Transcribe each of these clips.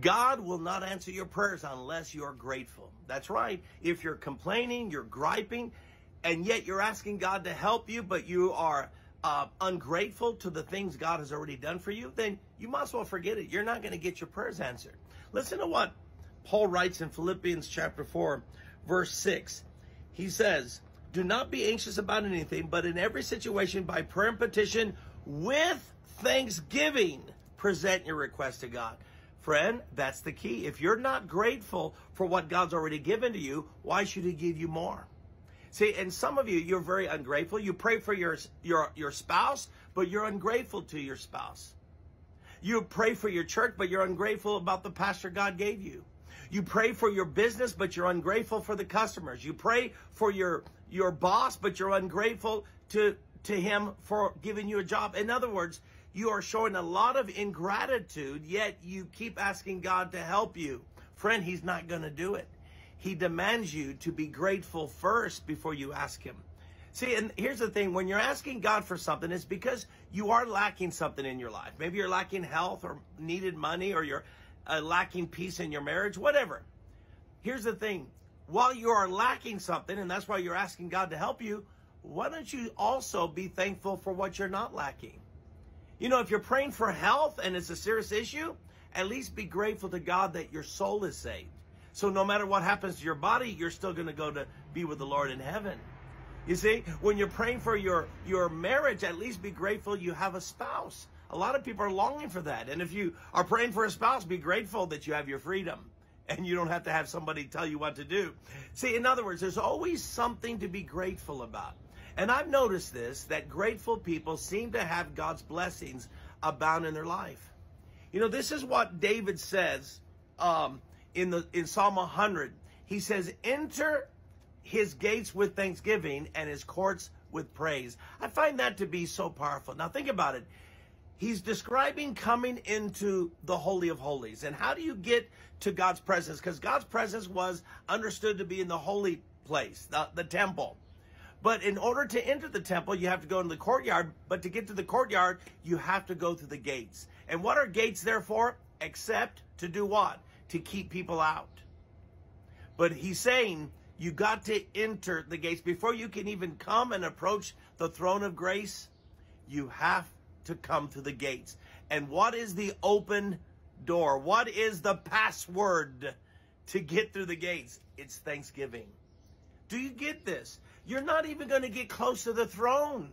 God will not answer your prayers unless you're grateful. That's right. If you're complaining, you're griping, and yet you're asking God to help you, but you are ungrateful to the things God has already done for you, then you might as well forget it. You're not going to get your prayers answered. Listen to what Paul writes in Philippians chapter 4, verse 6. He says, do not be anxious about anything, but in every situation by prayer and petition with thanksgiving, present your request to God. Friend, that's the key. If you're not grateful for what God's already given to you, why should he give you more? See, and some of you, you're very ungrateful. You pray for your spouse, but you're ungrateful to your spouse. You pray for your church, but you're ungrateful about the pastor God gave you. You pray for your business, but you're ungrateful for the customers. You pray for your boss, but you're ungrateful to him for giving you a job. In other words, you are showing a lot of ingratitude, yet you keep asking God to help you. Friend, he's not going to do it. He demands you to be grateful first before you ask him. See, and here's the thing. When you're asking God for something, it's because you are lacking something in your life. Maybe you're lacking health or needed money, or you're lacking peace in your marriage, whatever. Here's the thing. While you are lacking something, and that's why you're asking God to help you, why don't you also be thankful for what you're not lacking? You know, if you're praying for health and it's a serious issue, at least be grateful to God that your soul is saved. So no matter what happens to your body, you're still going to go to be with the Lord in heaven. You see, when you're praying for your marriage, at least be grateful you have a spouse. A lot of people are longing for that. And if you are praying for a spouse, be grateful that you have your freedom and you don't have to have somebody tell you what to do. See, in other words, there's always something to be grateful about. And I've noticed this, that grateful people seem to have God's blessings abound in their life. You know, this is what David says in Psalm 100. He says, enter his gates with thanksgiving and his courts with praise. I find that to be so powerful. Now think about it. He's describing coming into the Holy of Holies. And how do you get to God's presence? Because God's presence was understood to be in the holy place, the temple. But in order to enter the temple, you have to go into the courtyard. But to get to the courtyard, you have to go through the gates. And what are gates there for? Except to do what? To keep people out. But he's saying you got to enter the gates. Before you can even come and approach the throne of grace, you have to come through the gates. And what is the open door? What is the password to get through the gates? It's thanksgiving. Do you get this? You're not even going to get close to the throne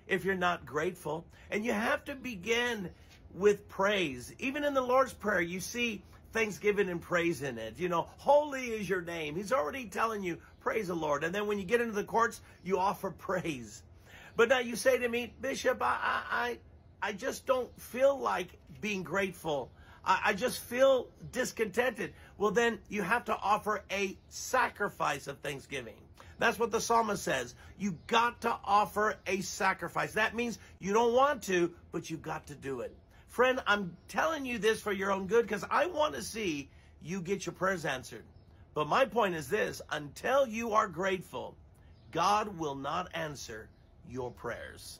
if you're not grateful. And you have to begin with praise. Even in the Lord's Prayer, you see thanksgiving and praise in it. You know, holy is your name. He's already telling you, praise the Lord. And then when you get into the courts, you offer praise. But now you say to me, Bishop, I just don't feel like being grateful. I just feel discontented. Well, then you have to offer a sacrifice of thanksgiving. That's what the psalmist says. You got to offer a sacrifice. That means you don't want to, but you got to do it. Friend, I'm telling you this for your own good because I want to see you get your prayers answered. But my point is this, until you are grateful, God will not answer your prayers.